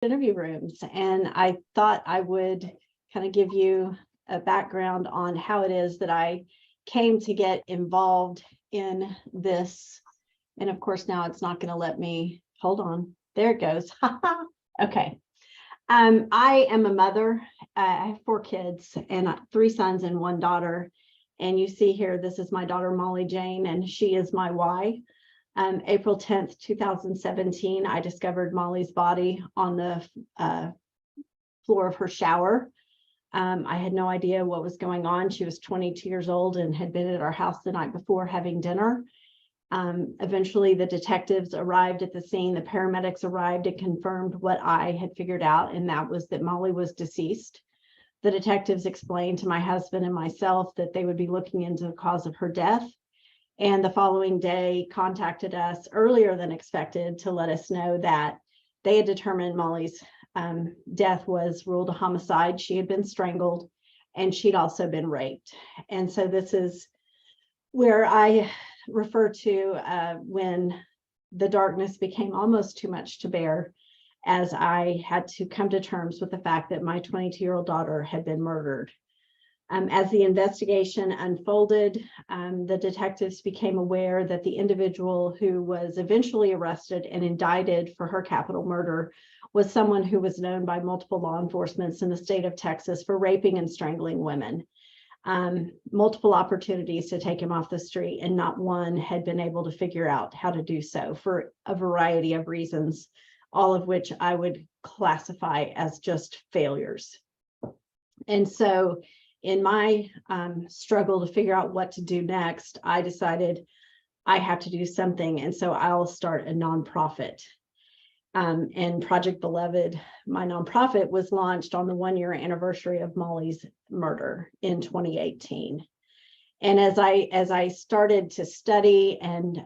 interview rooms, and I thought I would kind of give you a background on how it is that I came to get involved in this. And of course, now it's not going to let me, hold on, there it goes. Okay. I am a mother. I have 4 kids and 3 sons and 1 daughter. And you see here, this is my daughter, Molly Jane, and she is my Y. April 10th, 2017, I discovered Molly's body on the floor of her shower. I had no idea what was going on. She was 22 years old and had been at our house the night before having dinner. Eventually, the detectives arrived at the scene. The paramedics arrived and confirmed what I had figured out, and that was that Molly was deceased. The detectives explained to my husband and myself that they would be looking into the cause of her death. And the following day contacted us earlier than expected to let us know that they had determined Molly's death was ruled a homicide. She had been strangled and she'd also been raped. And so this is where I refer to when the darkness became almost too much to bear, as I had to come to terms with the fact that my 22-year-old daughter had been murdered. As the investigation unfolded, the detectives became aware that the individual who was eventually arrested and indicted for her capital murder was someone who was known by multiple law enforcement in the state of Texas for raping and strangling women. Multiple opportunities to take him off the street, and not one had been able to figure out how to do so for a variety of reasons, all of which I would classify as just failures. And so in my struggle to figure out what to do next, I decided I have to do something. And so I'll start a nonprofit. And Project Beloved, my nonprofit, was launched on the 1-year anniversary of Molly's murder in 2018. And as I started to study and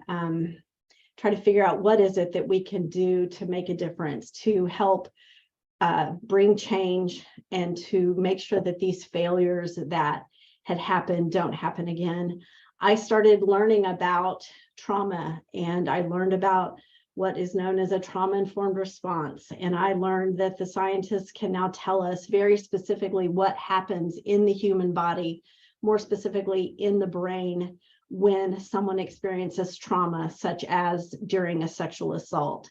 try to figure out what is it that we can do to make a difference, to help bring change, and to make sure that these failures that had happened don't happen again, I started learning about trauma, and I learned about what is known as a trauma-informed response. And I learned that the scientists can now tell us very specifically what happens in the human body, more specifically in the brain, when someone experiences trauma, such as during a sexual assault.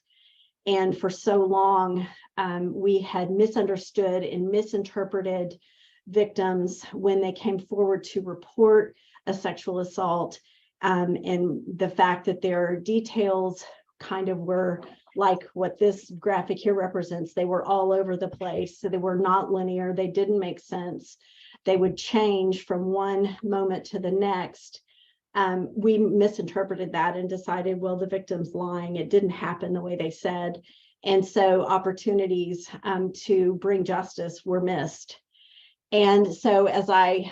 And for so long, we had misunderstood and misinterpreted victims when they came forward to report a sexual assault, and the fact that their details kind of were like what this graphic here represents. They were all over the place. So they were not linear. They didn't make sense. They would change from one moment to the next. We misinterpreted that and decided, well, the victim's lying. It didn't happen the way they said. And so opportunities to bring justice were missed. And so as I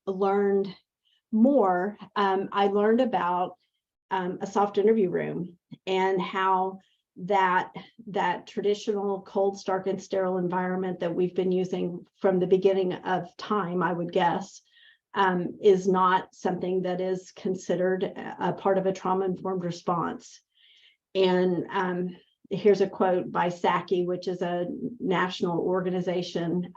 learned more, I learned about a soft interview room, and how that traditional cold, stark, and sterile environment that we've been using from the beginning of time, I would guess, is not something that is considered a part of a trauma-informed response. And here's a quote by SACI, which is a national organization,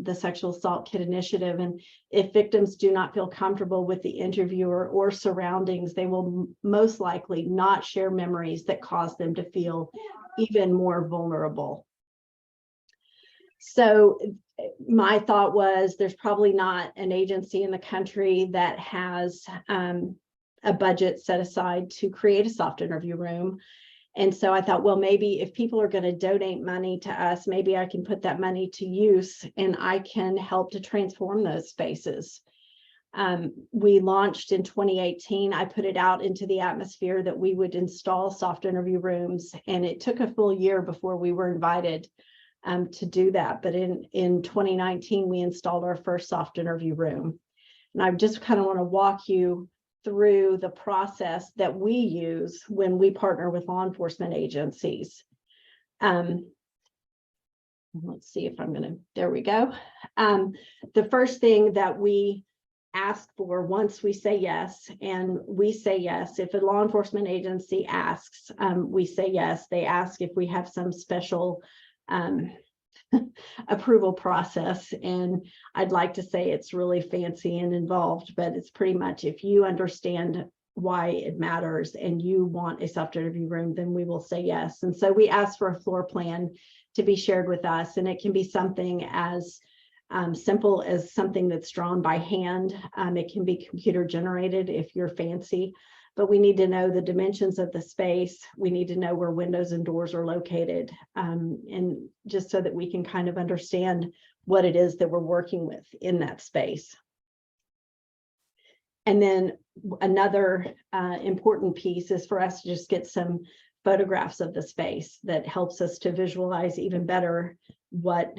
the Sexual Assault Kit Initiative. And if victims do not feel comfortable with the interviewer or surroundings, they will most likely not share memories that cause them to feel even more vulnerable. So my thought was, there's probably not an agency in the country that has a budget set aside to create a soft interview room. And so I thought, well, maybe if people are going to donate money to us, maybe I can put that money to use and I can help to transform those spaces. We launched in 2018. I put it out into the atmosphere that we would install soft interview rooms, and it took a full year before we were invited to do that. But in 2019, we installed our first soft interview room. And I just kind of want to walk you through the process that we use when we partner with law enforcement agencies. Let's see if I'm gonna, there we go. The first thing that we ask for once we say yes, and we say yes, if a law enforcement agency asks, we say yes. They ask if we have some special approval process. And I'd like to say it's really fancy and involved, but it's pretty much, if you understand why it matters and you want a self-interview room, then we will say yes. And so we ask for a floor plan to be shared with us, and it can be something as simple as something that's drawn by hand. It can be computer generated if you're fancy, but we need to know the dimensions of the space. We need to know where windows and doors are located, and just so that we can kind of understand what it is that we're working with in that space. And then another important piece is for us to just get some photographs of the space that helps us to visualize even better what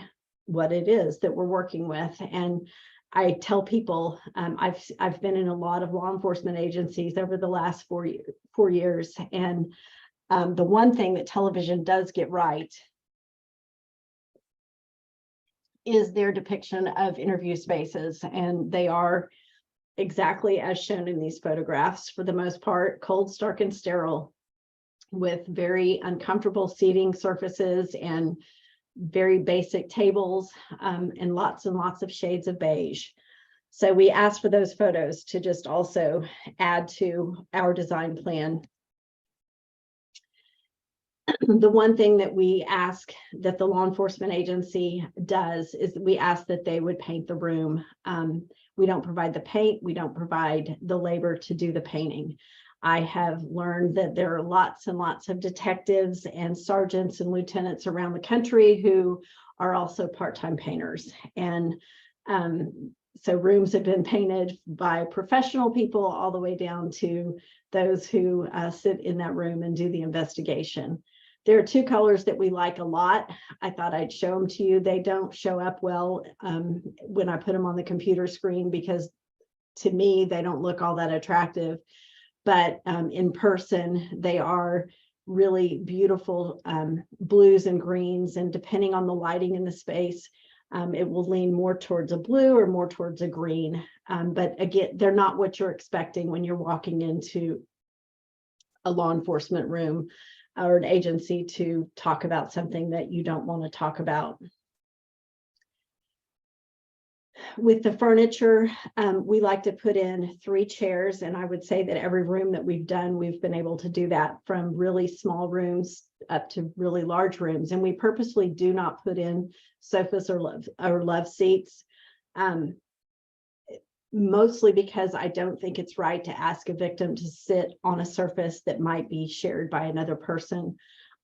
it is that we're working with. And I tell people, I've been in a lot of law enforcement agencies over the last 4 years, and the one thing that television does get right is their depiction of interview spaces, and they are exactly as shown in these photographs, for the most part, cold, stark, and sterile, with very uncomfortable seating surfaces and very basic tables, and lots of shades of beige. So we asked for those photos to just also add to our design plan. The one thing that we ask that the law enforcement agency does is we ask that they would paint the room. We don't provide the paint, we don't provide the labor to do the painting. I have learned that there are lots and lots of detectives and sergeants and lieutenants around the country who are also part-time painters. And so rooms have been painted by professional people all the way down to those who sit in that room and do the investigation. There are two colors that we like a lot. I thought I'd show them to you. They don't show up well when I put them on the computer screen, because to me, they don't look all that attractive. But in person, they are really beautiful blues and greens. And depending on the lighting in the space, it will lean more towards a blue or more towards a green. But again, they're not what you're expecting when you're walking into a law enforcement room or an agency to talk about something that you don't want to talk about. With the furniture, we like to put in 3 chairs, and I would say that every room that we've done, we've been able to do that, from really small rooms up to really large rooms. And we purposely do not put in sofas or love seats, mostly because I don't think it's right to ask a victim to sit on a surface that might be shared by another person.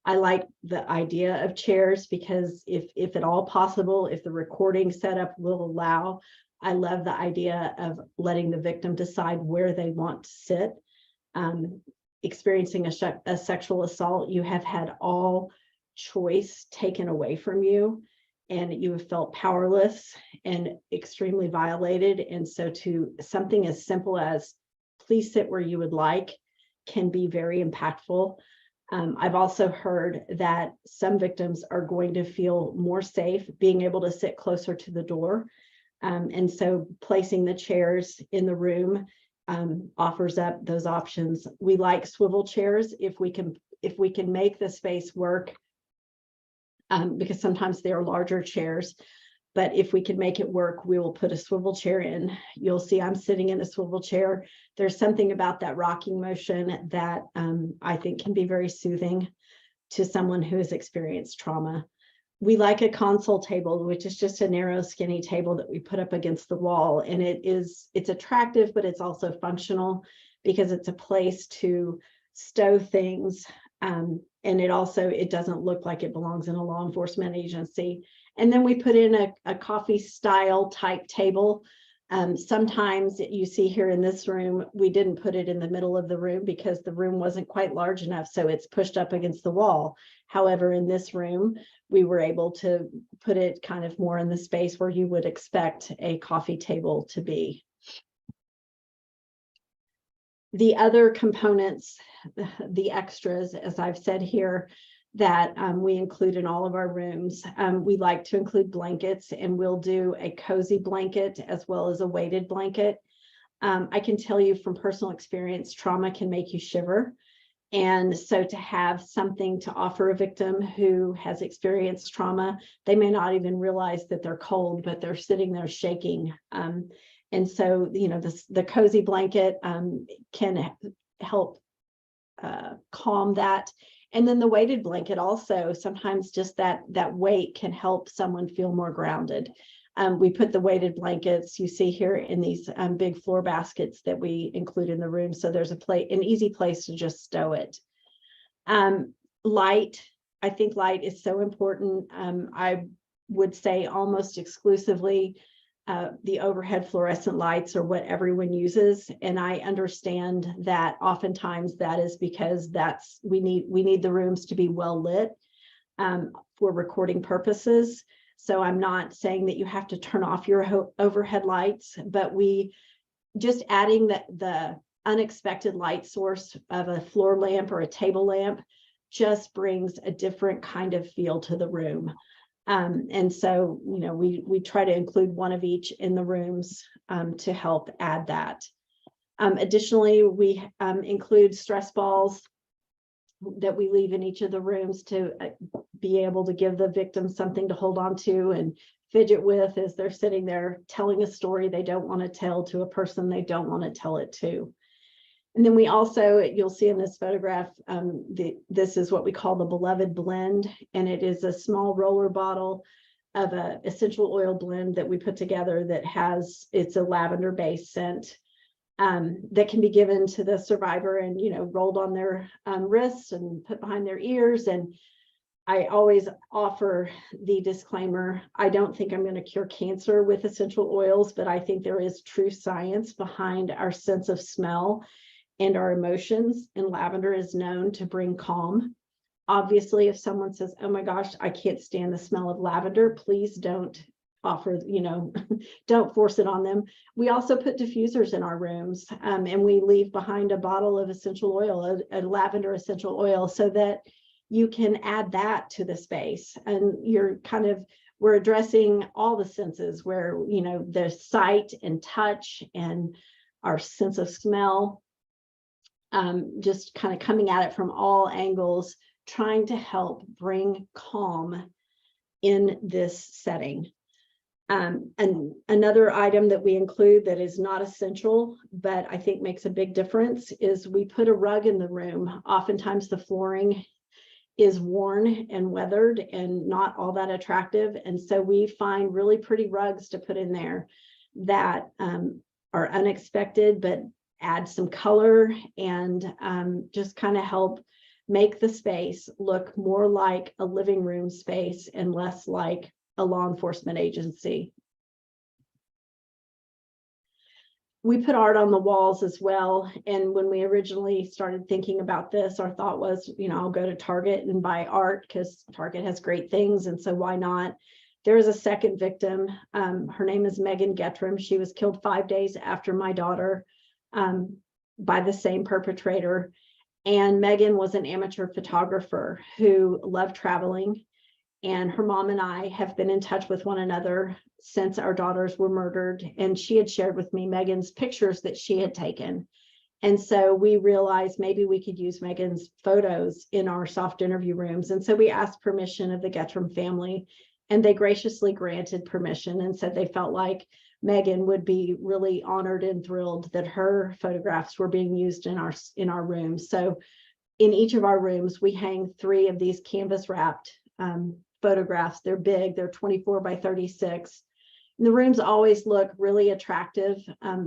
I like the idea of chairs because if at all possible, if the recording setup will allow, I love the idea of letting the victim decide where they want to sit. Experiencing a sexual assault, you have had all choice taken away from you, and you have felt powerless and extremely violated. And so to something as simple as please sit where you would like can be very impactful. I've also heard that some victims are going to feel more safe being able to sit closer to the door. And so placing the chairs in the room offers up those options. We like swivel chairs if we can make the space work, because sometimes they are larger chairs. But if we can make it work, we will put a swivel chair in. You'll see I'm sitting in a swivel chair. There's something about that rocking motion that I think can be very soothing to someone who has experienced trauma. We like a console table, which is just a narrow, skinny table that we put up against the wall. And it's attractive, but it's also functional because it's a place to stow things. And it doesn't look like it belongs in a law enforcement agency. And then we put in a coffee style type table. Sometimes you see here in this room, we didn't put it in the middle of the room because the room wasn't quite large enough, so it's pushed up against the wall. However, in this room, we were able to put it kind of more in the space where you would expect a coffee table to be. The other components, the extras, as I've said here, that we include in all of our rooms. We like to include blankets, and we'll do a cozy blanket as well as a weighted blanket. I can tell you from personal experience, trauma can make you shiver. And so to have something to offer a victim who has experienced trauma, they may not even realize that they're cold, but they're sitting there shaking. And so, you know, the cozy blanket can help calm that. And then the weighted blanket also, sometimes just that weight can help someone feel more grounded. We put the weighted blankets you see here in these big floor baskets that we include in the room. So there's an easy place to just stow it. Light, I think light is so important. I would say almost exclusively the overhead fluorescent lights are what everyone uses. And I understand that oftentimes that is because we need the rooms to be well lit for recording purposes. So I'm not saying that you have to turn off your overhead lights, but we just adding the unexpected light source of a floor lamp or a table lamp just brings a different kind of feel to the room. And so, you know, we try to include one of each in the rooms to help add that. Additionally, we include stress balls that we leave in each of the rooms to be able to give the victim something to hold on to and fidget with as they're sitting there telling a story they don't want to tell to a person they don't want to tell it to. And then we also, you'll see in this photograph, this is what we call the Beloved Blend, and it is a small roller bottle of an essential oil blend that we put together that it's a lavender-based scent that can be given to the survivor and, you know, rolled on their wrists and put behind their ears. And I always offer the disclaimer, I don't think I'm going to cure cancer with essential oils, but I think there is true science behind our sense of smell and our emotions, and lavender is known to bring calm. Obviously, if someone says, oh my gosh, I can't stand the smell of lavender, please don't offer, you know, don't force it on them. We also put diffusers in our rooms, and we leave behind a bottle of essential oil, a lavender essential oil, so that you can add that to the space. And we're addressing all the senses where, you know, the sight and touch and our sense of smell, just kind of coming at it from all angles, trying to help bring calm in this setting. And another item that we include that is not essential, but I think makes a big difference, is we put a rug in the room. Oftentimes the flooring is worn and weathered and not all that attractive. And so we find really pretty rugs to put in there that are unexpected, but add some color and just kind of help make the space look more like a living room space and less like a law enforcement agency. We put art on the walls as well. And when we originally started thinking about this, our thought was, you know, I'll go to Target and buy art because Target has great things. And so why not? There is a second victim. Her name is Megan Gettram. She was killed 5 days after my daughter by the same perpetrator. And Megan was an amateur photographer who loved traveling. And her mom and I have been in touch with one another since our daughters were murdered. And she had shared with me Megan's pictures that she had taken. And so we realized maybe we could use Megan's photos in our soft interview rooms. And so we asked permission of the Gettram family, and they graciously granted permission and said they felt like Megan would be really honored and thrilled that her photographs were being used in our rooms. So in each of our rooms, we hang 3 of these canvas wrapped photographs. They're big, they're 24 by 36. And the rooms always look really attractive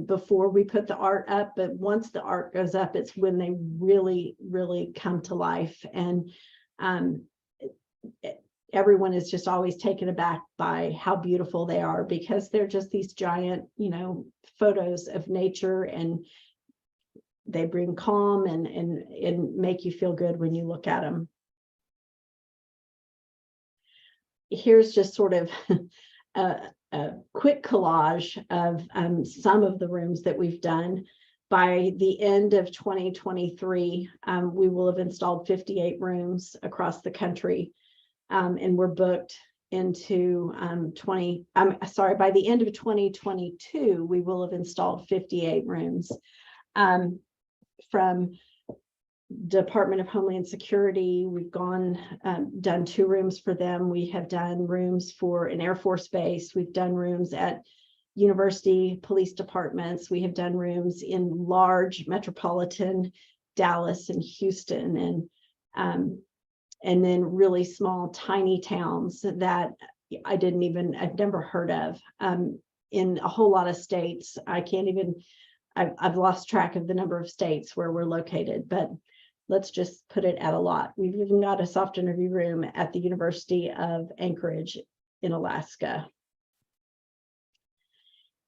before we put the art up, but once the art goes up, it's when they really, really come to life. And everyone is just always taken aback by how beautiful they are, because they're just these giant, you know, photos of nature, and they bring calm and make you feel good when you look at them. Here's just sort of a quick collage of some of the rooms that we've done. By the end of 2023, we will have installed 58 rooms across the country. And we're booked into by the end of 2022, we will have installed 58 rooms from Department of Homeland Security. We've gone, done 2 rooms for them. We have done rooms for an Air Force base. We've done rooms at university police departments. We have done rooms in large metropolitan Dallas and Houston, and then really small, tiny towns that I've never heard of, in a whole lot of states. I've lost track of the number of states where we're located, but let's just put it at a lot. We've even got a soft interview room at the University of Anchorage in Alaska.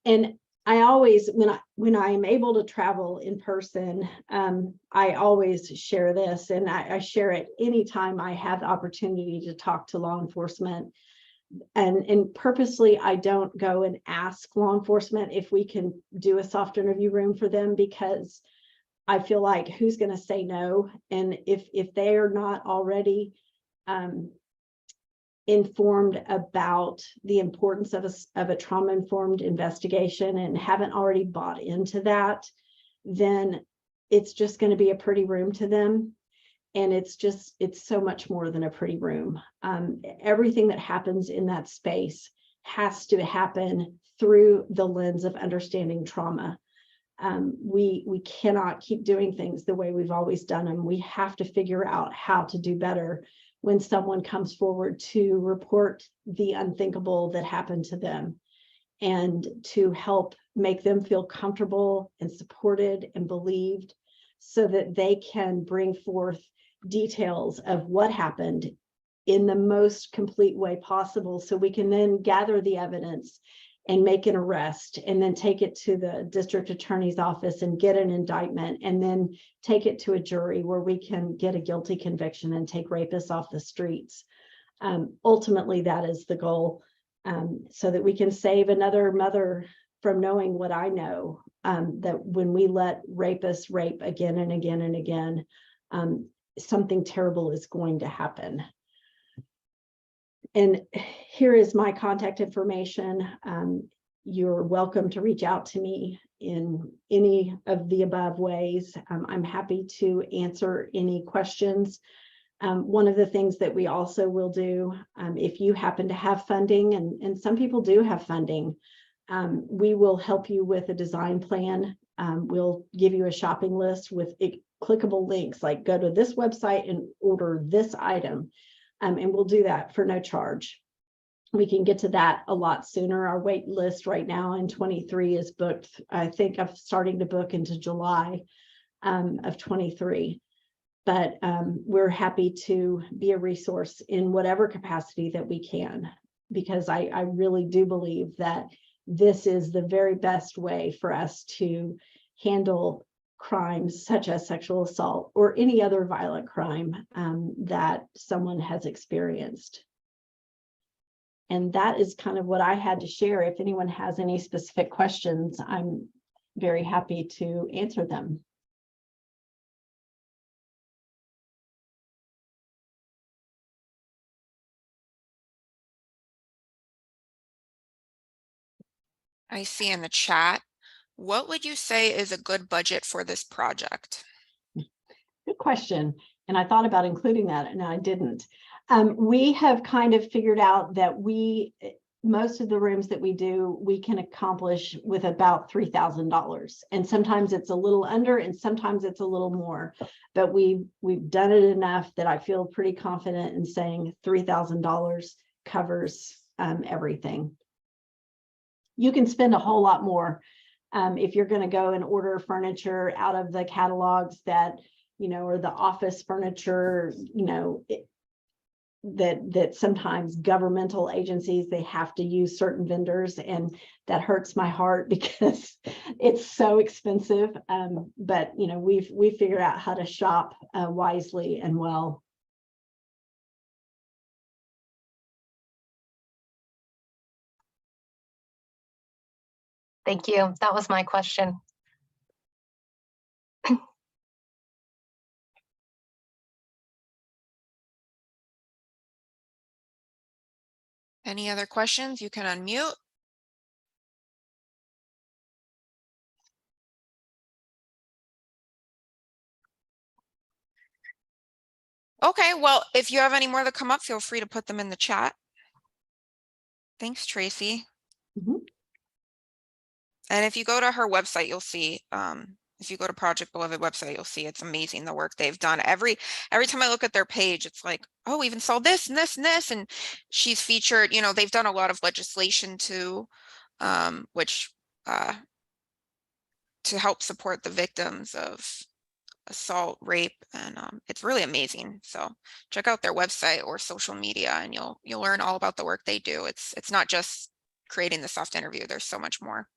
And I always, when I am able to travel in person, I always share this, and I share it anytime I have the opportunity to talk to law enforcement. And purposely, I don't go and ask law enforcement if we can do a soft interview room for them, because I feel like, who's going to say no? And if they are not already informed about the importance of a trauma-informed investigation and haven't already bought into that, then it's just going to be a pretty room to them. And it's so much more than a pretty room. Everything that happens in that space has to happen through the lens of understanding trauma. We cannot keep doing things the way we've always done them. We have to figure out how to do better when someone comes forward to report the unthinkable that happened to them, and to help make them feel comfortable and supported and believed, so that they can bring forth details of what happened in the most complete way possible, so we can then gather the evidence and make an arrest, and then take it to the district attorney's office and get an indictment, and then take it to a jury where we can get a guilty conviction and take rapists off the streets. Ultimately, that is the goal, so that we can save another mother from knowing what I know, that when we let rapists rape again and again and again, something terrible is going to happen. And here is my contact information. You're welcome to reach out to me in any of the above ways. I'm happy to answer any questions. One of the things that we also will do, if you happen to have funding, and some people do have funding, we will help you with a design plan. We'll give you a shopping list with clickable links, like go to this website and order this item. And we'll do that for no charge. We can get to that a lot sooner. Our wait list right now in 23 is booked. I think I'm starting to book into July of 23. But we're happy to be a resource in whatever capacity that we can, because I really do believe that this is the very best way for us to handle crimes such as sexual assault or any other violent crime that someone has experienced. And that is kind of what I had to share. If anyone has any specific questions, I'm very happy to answer them. I see in the chat, what would you say is a good budget for this project? Good question. And I thought about including that, and I didn't. We have kind of figured out that most of the rooms that we do, we can accomplish with about $3,000. And sometimes it's a little under, and sometimes it's a little more. But we've done it enough that I feel pretty confident in saying $3,000 covers everything. You can spend a whole lot more if you're going to go and order furniture out of the catalogs that, or the office furniture, that sometimes governmental agencies, they have to use certain vendors, and that hurts my heart because it's so expensive. But we've figured out how to shop wisely and well. Thank you. That was my question. Any other questions? You can unmute. Okay, well, if you have any more that come up, feel free to put them in the chat. Thanks, Tracy. Mhm. And if you go to her website, you'll see, if you go to Project Beloved website, you'll see it's amazing the work they've done. Every time I look at their page, it's like, oh, we even saw this and this and this. And she's featured, you know, they've done a lot of legislation too, which to help support the victims of assault, rape, and it's really amazing. So check out their website or social media, and you'll learn all about the work they do. It's not just creating the soft interview. There's so much more.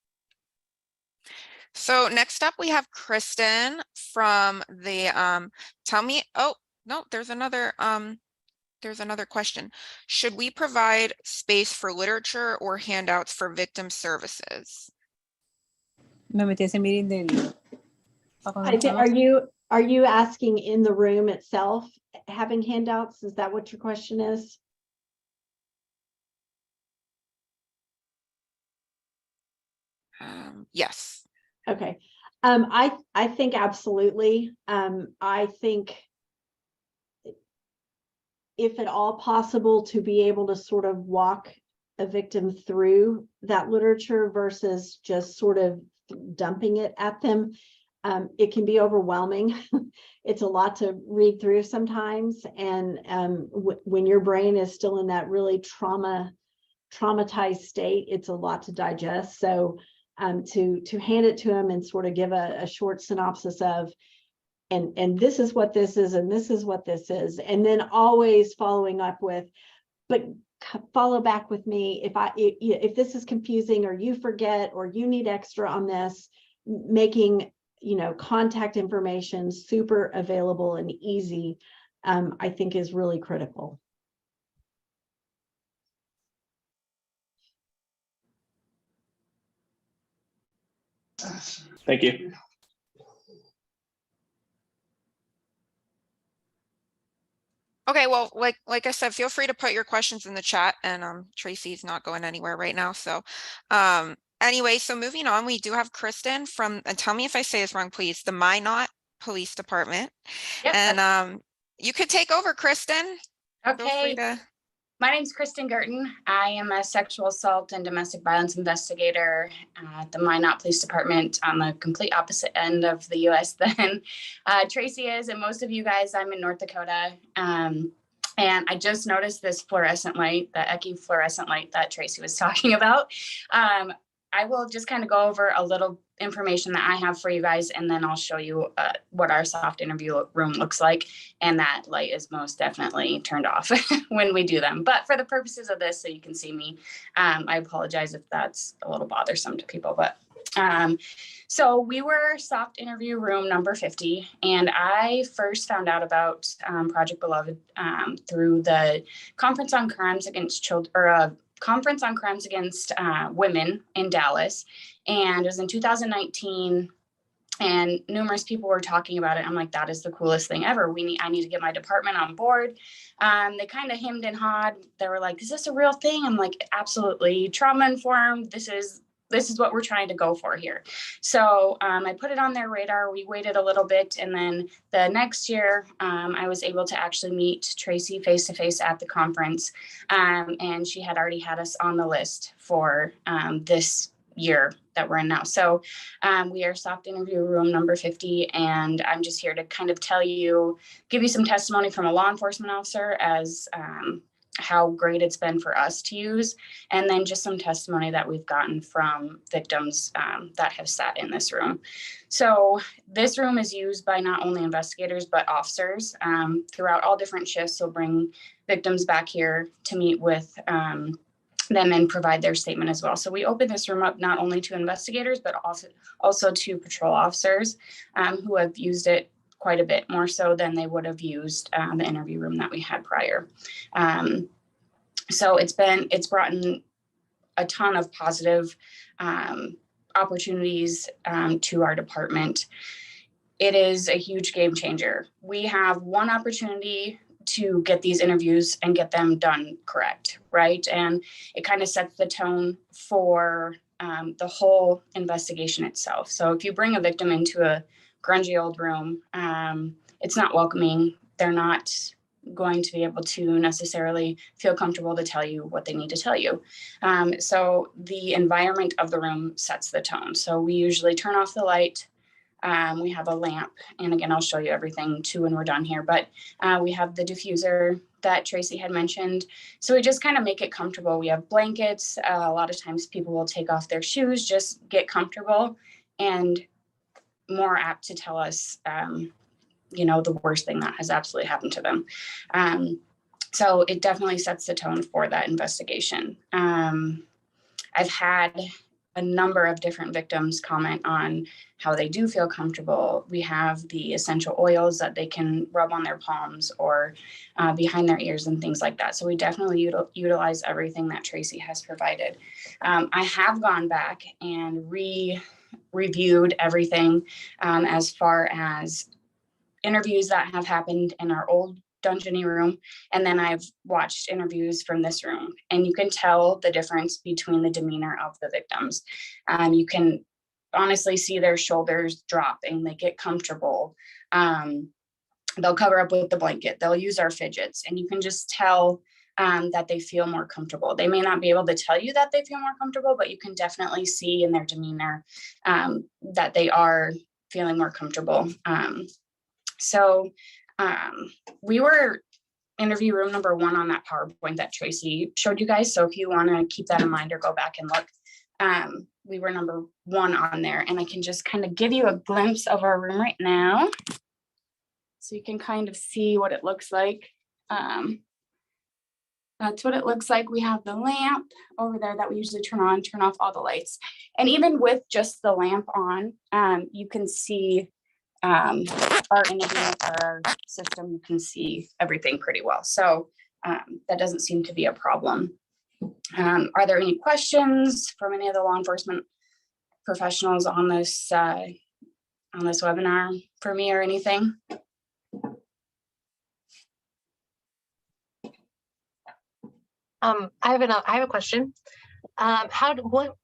So next up, we have Kristen from the tell me. Oh no, there's another question. Should we provide space for literature or handouts for victim services? Me metí ese meeting del. Are you asking in the room itself, having handouts? Is that what your question is? Yes. Okay. I think absolutely. I think if at all possible to be able to sort of walk a victim through that literature versus just sort of dumping it at them. It can be overwhelming. It's a lot to read through sometimes. And when your brain is still in that really traumatized state, it's a lot to digest. So to hand it to them and sort of give a short synopsis of, and this is what this is, and this is what this is, and then always following up with, but follow back with me if this is confusing or you forget or you need extra on this, making contact information super available and easy, I think is really critical. Thank you. Okay, well, like I said, feel free to put your questions in the chat, and Tracy's not going anywhere right now. So anyway, so moving on, we do have Kristen from, and tell me if I say this wrong, please, the Minot Police Department. Yep. And you could take over, Kristen. Feel free Okay. to... My name's Kristen Gerton. I am a sexual assault and domestic violence investigator at the Minot Police Department on the complete opposite end of the U.S. than Tracy is, and most of you guys. I'm in North Dakota. And I just noticed this fluorescent light, the ECI fluorescent light that Tracy was talking about. I will just kind of go over a little information that I have for you guys, and then I'll show you what our soft interview room looks like. And that light is most definitely turned off when we do them. But for the purposes of this, so you can see me, I apologize if that's a little bothersome to people. But so we were soft interview room number 50, and I first found out about Project Beloved through the Conference on Crimes Against Children, or Conference on Crimes Against Women in Dallas. And it was in 2019, and numerous people were talking about it. I'm like, that is the coolest thing ever. I need to get my department on board. They kind of hemmed and hawed. They were like, is this a real thing? I'm like, absolutely. Trauma informed. This is what we're trying to go for here. So I put it on their radar. We waited a little bit. And then the next year, I was able to actually meet Tracy face-to-face at the conference. And she had already had us on the list for this year that we're in now. So we are soft interview room number 50. And I'm just here to kind of give you some testimony from a law enforcement officer as how great it's been for us to use, and then just some testimony that we've gotten from victims that have sat in this room. So this room is used by not only investigators, but officers throughout all different shifts. So bring victims back here to meet with them and provide their statement as well. So we open this room up not only to investigators, but also to patrol officers who have used it quite a bit more so than they would have used the interview room that we had prior. So it's brought in a ton of positive opportunities to our department. It is a huge game changer. We have one opportunity to get these interviews and get them done correct, right? And it kind of sets the tone for the whole investigation itself. So if you bring a victim into a grungy old room, it's not welcoming. They're not going to be able to necessarily feel comfortable to tell you what they need to tell you. So the environment of the room sets the tone. So we usually turn off the light. We have a lamp, and again, I'll show you everything too when we're done here, but we have the diffuser that Tracy had mentioned. So we just kind of make it comfortable. We have blankets. A lot of times people will take off their shoes, just get comfortable, and more apt to tell us, you know, the worst thing that has absolutely happened to them. So it definitely sets the tone for that investigation. I've had a number of different victims comment on how they do feel comfortable. We have the essential oils that they can rub on their palms or behind their ears and things like that. So we definitely utilize everything that Tracy has provided. I have gone back and reviewed everything as far as interviews that have happened in our old dungeony room, and then I've watched interviews from this room, and you can tell the difference between the demeanor of the victims. You can honestly see their shoulders dropping, they get comfortable. They'll cover up with the blanket, they'll use our fidgets, and you can just tell that they feel more comfortable. They may not be able to tell you that they feel more comfortable, but you can definitely see in their demeanor that they are feeling more comfortable. So we were interview room number 1 on that PowerPoint that Tracy showed you guys. So if you want to keep that in mind or go back and look, we were number 1 on there, and I can just kind of give you a glimpse of our room right now. So you can kind of see what it looks like. That's what it looks like. We have the lamp over there that we usually turn on, turn off all the lights. And even with just the lamp on, you can see our internet, our system, you can see everything pretty well. So that doesn't seem to be a problem. Are there any questions from any of the law enforcement professionals on this webinar for me or anything? I have a question. What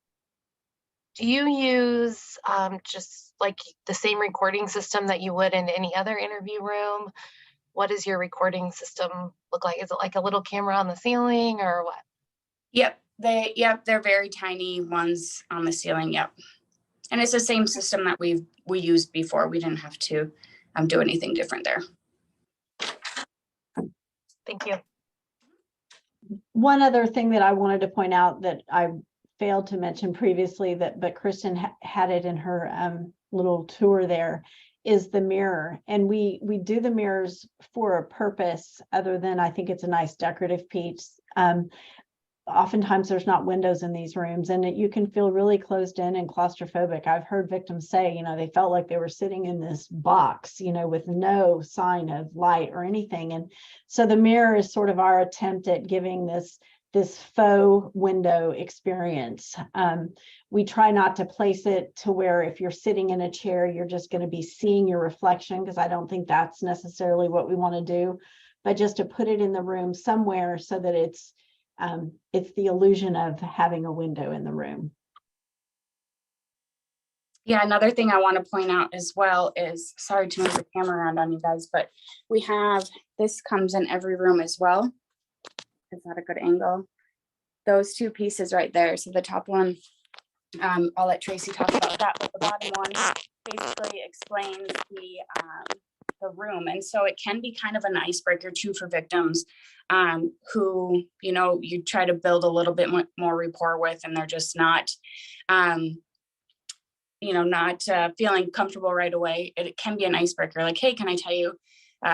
do you use? Just like the same recording system that you would in any other interview room? What does your recording system look like? Is it like a little camera on the ceiling or what? Yep, they're very tiny ones on the ceiling. Yep, and it's the same system that we used before. We didn't have to do anything different there. Thank you. One other thing that I wanted to point out that I failed to mention previously, but Kristen had it in her little tour there, is the mirror. And we do the mirrors for a purpose other than I think it's a nice decorative piece. Oftentimes there's not windows in these rooms, and you can feel really closed in and claustrophobic. I've heard victims say, you know, they felt like they were sitting in this box, you know, with no sign of light or anything. And so the mirror is sort of our attempt at giving this faux window experience. We try not to place it to where if you're sitting in a chair, you're just going to be seeing your reflection, because I don't think that's necessarily what we want to do, but just to put it in the room somewhere so that it's the illusion of having a window in the room. Yeah, another thing I want to point out as well is, sorry to move the camera around on you guys, but we have, this comes in every room as well. Is that a good angle? Those 2 pieces right there. So the top one, I'll let Tracy talk about that, but the bottom one basically explains the room. And so it can be kind of an icebreaker too for victims who, you know, you try to build a little bit more rapport with, and they're just not, you know, not feeling comfortable right away. It can be an icebreaker, like, hey, can I tell you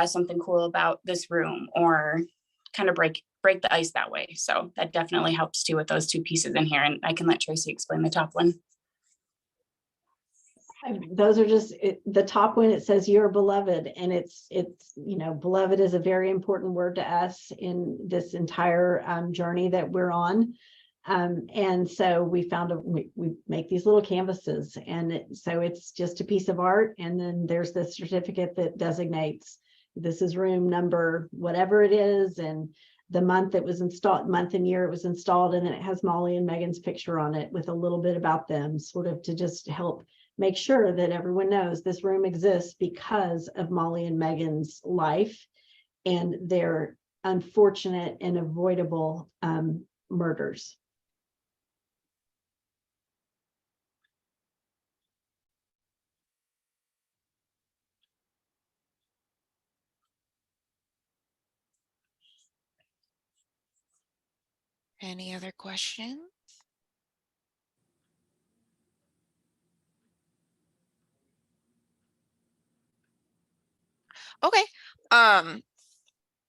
something cool about this room, or kind of break the ice that way. So that definitely helps too with those 2 pieces in here. And I can let Tracy explain the top one. Those are just the top one. It says you're beloved, and it's you know, beloved is a very important word to us in this entire journey that we're on. And so we found we make these little canvases, and so it's just a piece of art, and then there's the certificate that designates this is room number whatever it is, and the month it was installed, month and year it was installed, and then it has Molly and Megan's picture on it with a little bit about them, sort of to just help make sure that everyone knows this room exists because of Molly and Megan's life and their unfortunate and avoidable murders. Any other questions? Okay.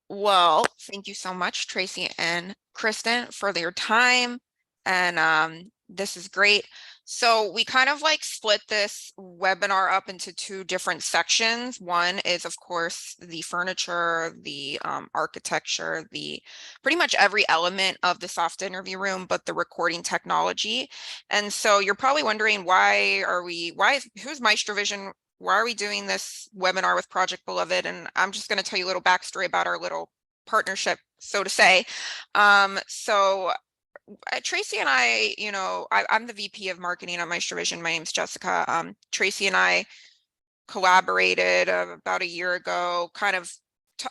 Well, thank you so much, Tracy and Kristen, for your time. And this is great. So we kind of like split this webinar up into two different sections. One is, of course, the furniture, the architecture, the pretty much every element of the soft interview room, but the recording technology. And so you're probably wondering, who's MaestroVision? Why are we doing this webinar with Project Beloved? And I'm just going to tell you a little backstory about our little partnership, so to say. Tracy and I, I'm the VP of marketing at MaestroVision. My name's Jessica. Tracy and I collaborated about a year ago,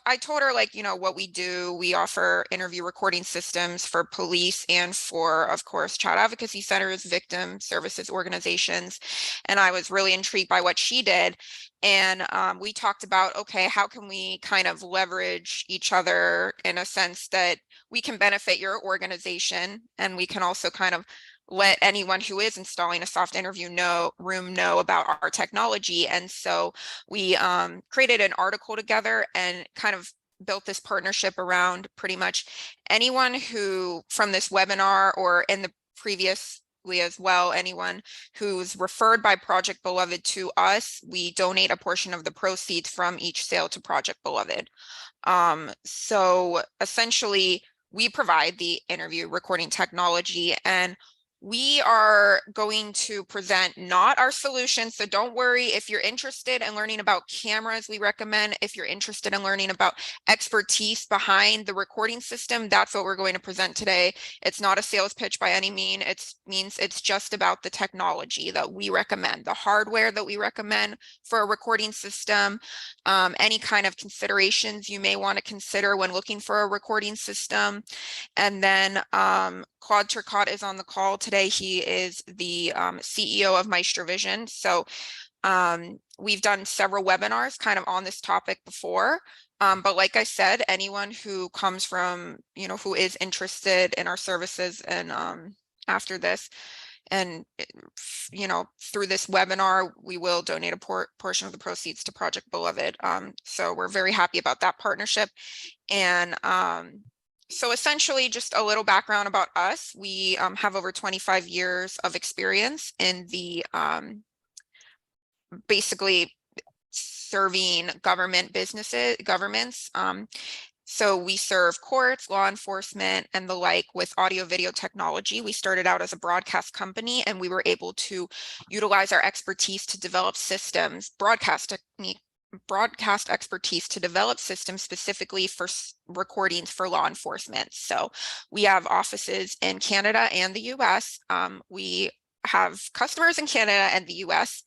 I told her, like, what we do. We offer interview recording systems for police and for, of course, child advocacy centers, victim services organizations. And I was really intrigued by what she did. And we talked about, okay, how can we kind of leverage each other in a sense that we can benefit your organization, and we can also kind of let anyone who is installing a soft interview room know about our technology. And so we created an article together and kind of built this partnership around pretty much anyone who from this webinar or in the previously as well, anyone who's referred by Project Beloved to us, we donate a portion of the proceeds from each sale to Project Beloved. So essentially, we provide the interview recording technology, and we are going to present not our solution. So don't worry if you're interested in learning about cameras. We recommend if you're interested in learning about expertise behind the recording system, that's what we're going to present today. It's not a sales pitch by any means. It's just about the technology that we recommend, the hardware that we recommend for a recording system, any kind of considerations you may want to consider when looking for a recording system. And then Claude Turcotte is on the call today. He is the CEO of MaestroVision. So we've done several webinars kind of on this topic before. But like I said, anyone who comes from, who is interested in our services and after this, and through this webinar, we will donate a portion of the proceeds to Project Beloved. So we're very happy about that partnership. And so essentially, just a little background about us. We have over 25 years of experience in the basically serving governments. So we serve courts, law enforcement, and the like with audio video technology. We started out as a broadcast company, and we were able to utilize our expertise to develop systems, broadcast expertise to develop systems specifically for recordings for law enforcement. So we have offices in Canada and the US. We have customers in Canada and the US.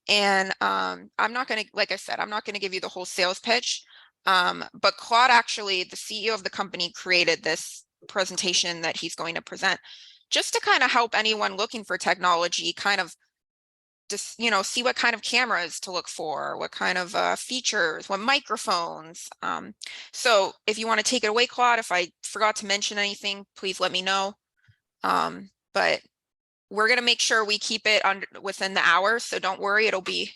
And I'm not going to, like I said, I'm not going to give you the whole sales pitch. But Claude, actually, the CEO of the company, created this presentation that he's going to present just to kind of help anyone looking for technology kind of just, see what kind of cameras to look for, what kind of features, what microphones. So if you want to take it away, Claude, if I forgot to mention anything, please let me know. But we're going to make sure we keep it within the hour. So don't worry, it'll be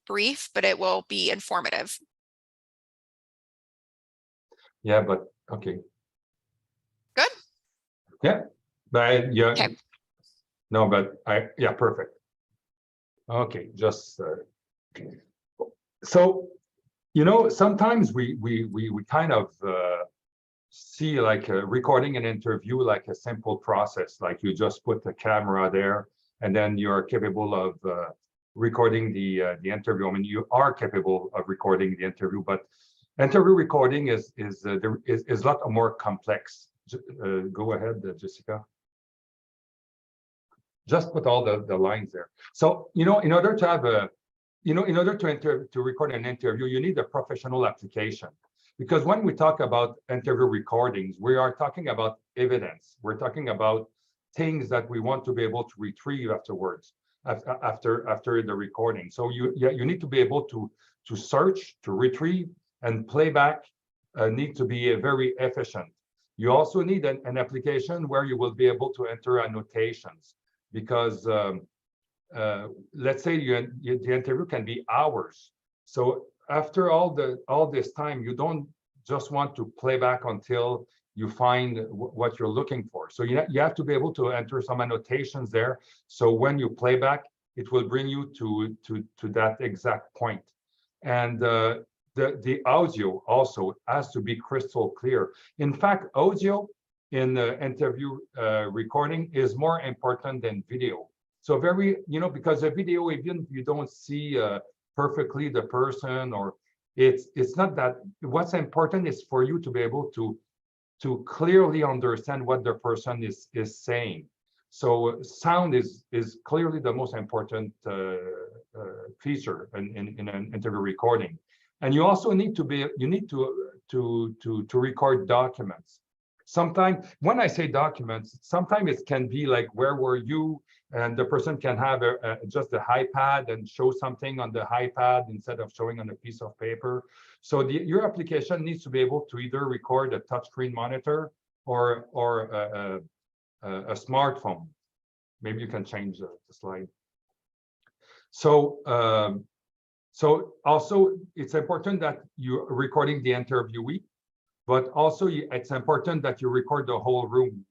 brief, but it will be informative. Yeah, but okay. Good. Yeah, but yeah. Okay. No, but yeah, perfect. Okay, just so sometimes we kind of see like recording an interview like a simple process, like you just put the camera there and then you're capable of recording the interview. I mean, you are capable of recording the interview, but interview recording is a lot more complex. Go ahead, Jessica. Just put all the lines there. So, in order to have a, in order to record an interview, you need a professional application. Because when we talk about interview recordings, we are talking about evidence. We're talking about things that we want to be able to retrieve afterwards, after the recording. So you need to be able to search, to retrieve, and playback need to be very efficient. You also need an application where you will be able to enter annotations, because let's say the interview can be hours. So after all this time, you don't just want to play back until you find what you're looking for. So you have to be able to enter some annotations there. So when you play back, it will bring you to that exact point. And the audio also has to be crystal clear. In fact, audio in the interview recording is more important than video. So because a video, even if you don't see perfectly the person, or it's not that. What's important is for you to be able to clearly understand what the person is saying. So sound is clearly the most important feature in an interview recording. And you also need to record documents. Sometimes when I say documents, sometimes it can be like, where were you? And the person can have just the iPad and show something on the iPad instead of showing on a piece of paper. So your application needs to be able to either record a touchscreen monitor or a smartphone. Maybe you can change the slide. So also it's important that you're recording the interviewee, but also it's important that you record the whole room.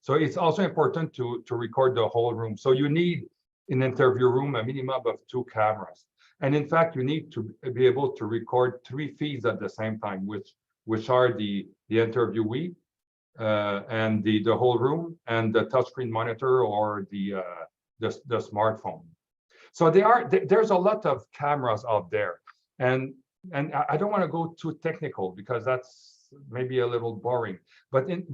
So it's also important to record the whole room. So you need in interview room a minimum of 2 cameras. And in fact, you need to be able to record 3 feeds at the same time, which are the interviewee and the whole room and the touchscreen monitor or the smartphone. So there's a lot of cameras out there, and I don't want to go too technical because that's maybe a little boring. But in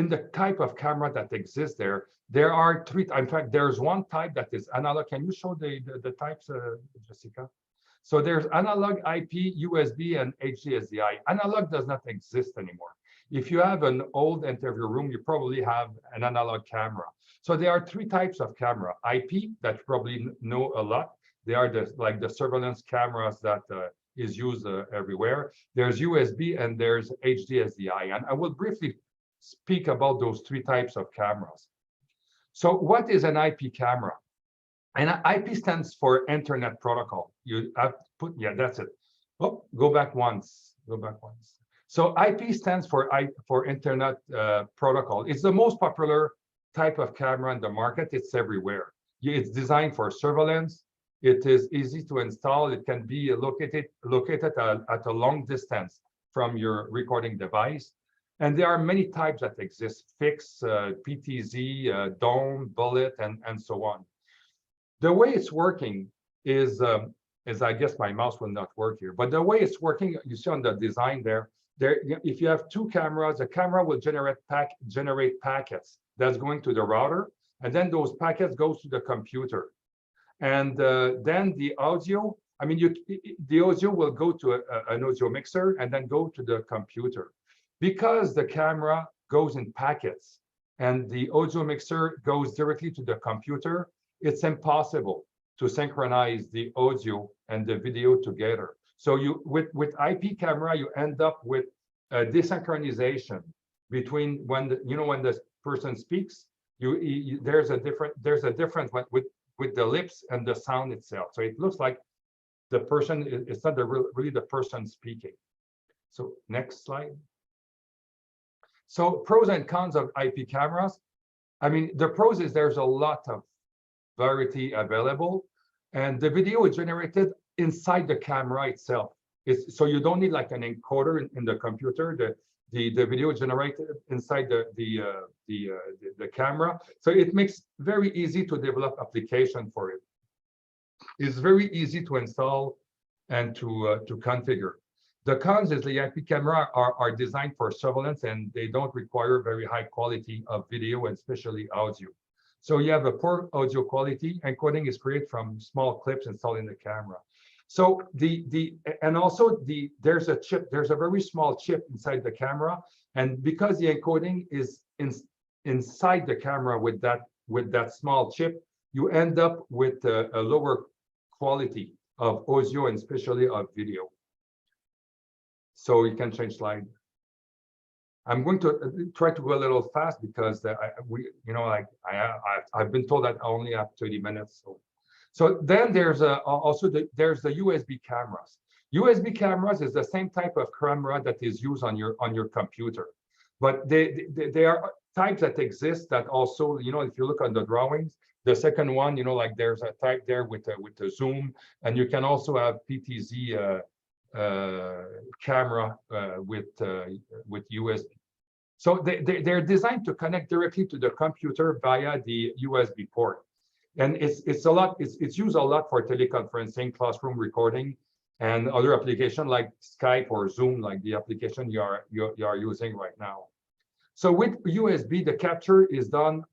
the type of camera that exists there are 3. In fact, there's one type that is analog. Can you show the types, Jessica? So there's analog, IP, USB, and HDSDI. Analog does not exist anymore. If you have an old interview room, you probably have an analog camera. So there are 3 types of camera. IP, that you probably know a lot. They are like the surveillance cameras that is used everywhere. There's USB and there's HDSDI. And I will briefly speak about those 3 types of cameras. So what is an IP camera? And IP stands for Internet Protocol. You have to put, yeah, that's it. Oh, go back once. So IP stands for Internet Protocol. It's the most popular type of camera in the market. It's everywhere. It's designed for surveillance. It is easy to install. It can be located at a long distance from your recording device. And there are many types that exist: fixed, PTZ, dome, bullet, and so on. The way it's working is I guess my mouse will not work here, but the way it's working, you see on the design there, if you have 2 cameras, the camera will generate packets that's going to the router, and then those packets goes to the computer. And then the audio, the audio will go to an audio mixer and then go to the computer. Because the camera goes in packets and the audio mixer goes directly to the computer, it's impossible to synchronize the audio and the video together. So with IP camera, you end up with a desynchronization between when the person speaks. There's a difference with the lips and the sound itself. So it looks like the person, it's not really the person speaking. So next slide. So pros and cons of IP cameras. The pros is there's a lot of variety available, and the video is generated inside the camera itself. So you don't need like an encoder in the computer. The video is generated inside the camera. So it makes very easy to develop application for it. It's very easy to install and to configure. The cons is the IP camera are designed for surveillance, and they don't require very high quality of video, and especially audio. So you have a poor audio quality. Encoding is created from small clips installed in the camera. So and also there's a chip, there's a very small chip inside the camera, and because the encoding is inside the camera with that small chip, you end up with a lower quality of audio and especially of video. So you can change slide. I'm going to try to go a little fast because I've been told that I only have 30 minutes. So then there's also there's the USB cameras. USB cameras is the same type of camera that is used on your computer, but they are types that exist that also, if you look on the drawings, the second one, like there's a type there with the zoom, and you can also have PTZ camera with USB. So they're designed to connect directly to the computer via the USB port, and it's used a lot for teleconferencing, classroom recording, and other applications like Skype or Zoom, like the application you are using right now. So with USB, the capture is done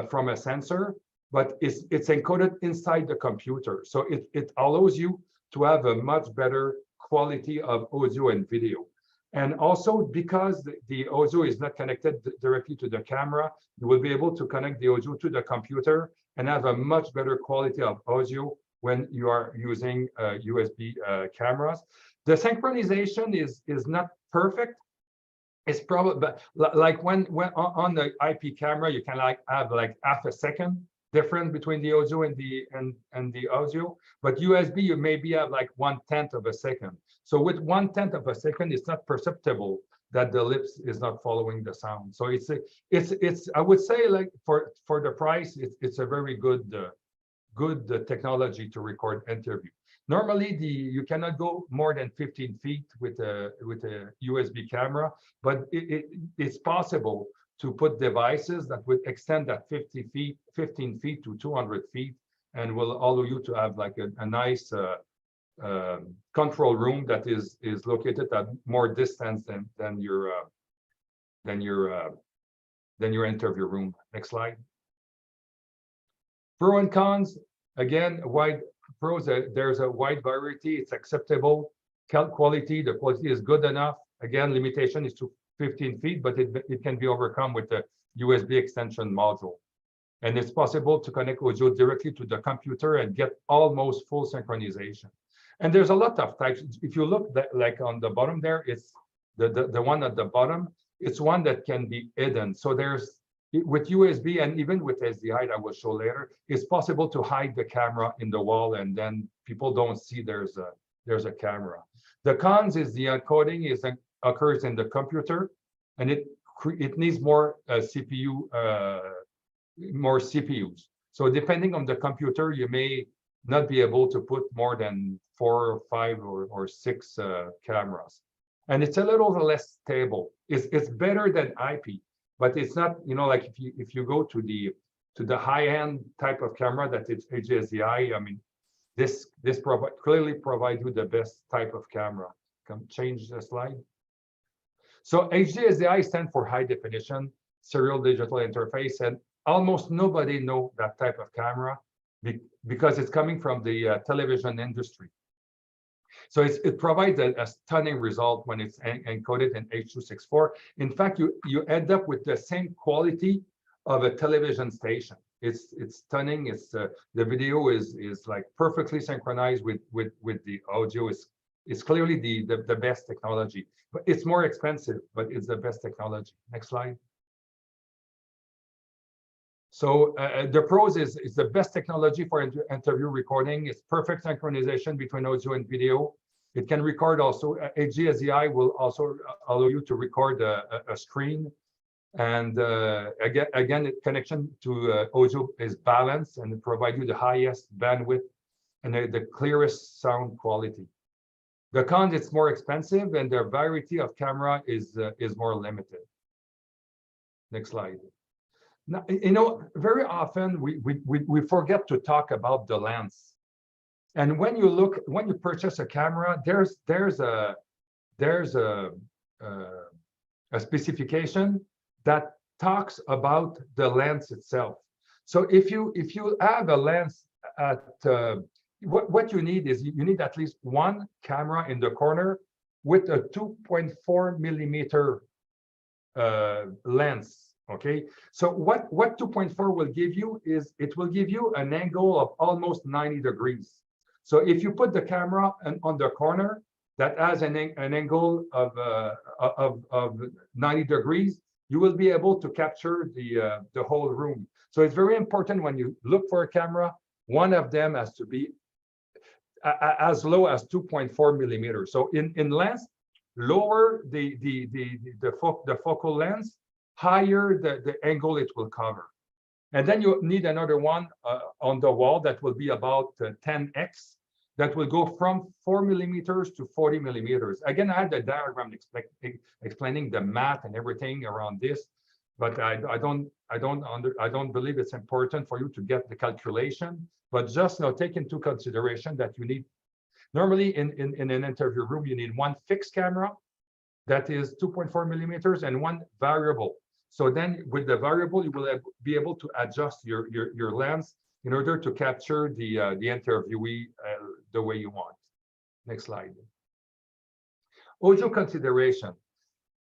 from a sensor, but it's encoded inside the computer. So it allows you to have a much better quality of audio and video. And also because the audio is not connected directly to the camera, you will be able to connect the audio to the computer and have a much better quality of audio when you are using USB cameras. The synchronization is not perfect. It's probably like when on the IP camera, you can have like half a second difference between the audio and the audio, but USB you maybe have like 1/10 of a second. So with 1/10 of a second, it's not perceptible that the lips is not following the sound. So it's I would say, like for the price, it's a very good technology to record interview. Normally you cannot go more than 15 feet with a USB camera, but it's possible to put devices that would extend that 15 feet to 200 feet, and will allow you to have like a nice control room that is located at more distance than your interview room. Next slide. Pro and cons, again, wide pros. There's a wide variety. It's acceptable. Quality, the quality is good enough. Again, limitation is to 15 feet, but it can be overcome with the USB extension module. And it's possible to connect audio directly to the computer and get almost full synchronization. And there's a lot of types. If you look like on the bottom there, it's the one at the bottom. It's one that can be hidden. So there's, with USB and even with SDI, I will show later, it's possible to hide the camera in the wall, and then people don't see there's a camera. The cons is the encoding occurs in the computer, and it needs more more CPUs. So depending on the computer, you may not be able to put more than 4 or 5 or 6 cameras, and it's a little less stable. It's better than IP, but it's not, like if you go to the high-end type of camera that it's HDSDI, I mean, this clearly provides you the best type of camera. Can change the slide. So HDSDI stands for high definition serial digital interface, and almost nobody knows that type of camera because it's coming from the television industry. So it provides a stunning result when it's encoded in H.264. In fact, you end up with the same quality of a television station. It's stunning. It's the video is like perfectly synchronized with the audio. It's clearly the best technology, but it's more expensive, but it's the best technology. Next slide. So the pros is the best technology for interview recording. It's perfect synchronization between audio and video. It can record also. HDSDI will also allow you to record a screen. And again, connection to audio is balanced, and it provides you the highest bandwidth and the clearest sound quality. The cons, it's more expensive, and the variety of camera is more limited. Next slide. Now, very often we forget to talk about the lens. And when you purchase a camera, there's a specification that talks about the lens itself. So if you have a lens at what you need is you need at least one camera in the corner with a 2.4 millimeter lens. Okay, so what 2.4 will give you is it will give you an angle of almost 90 degrees. So if you put the camera on the corner that has an angle of 90 degrees, you will be able to capture the whole room. So it's very important when you look for a camera, one of them has to be as low as 2.4 millimeters. So in lens, lower the focal length, higher the angle it will cover. And then you need another one on the wall that will be about 10x, that will go from 4 millimeters to 40 millimeters. Again, I had a diagram explaining the math and everything around this, but I don't believe it's important for you to get the calculation. But just take into consideration that you need, normally in an interview room, you need one fixed camera that is 2.4 millimeters and one variable. So then with the variable, you will be able to adjust your lens in order to capture the interviewee the way you want. Next slide. Audio consideration.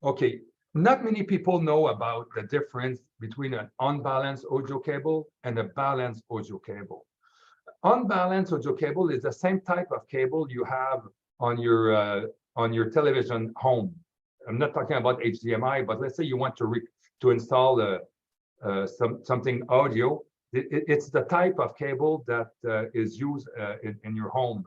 Okay, not many people know about the difference between an unbalanced audio cable and a balanced audio cable. Unbalanced audio cable is the same type of cable you have on your television home. I'm not talking about HDMI, but let's say you want to install something audio. It's the type of cable that is used in your home.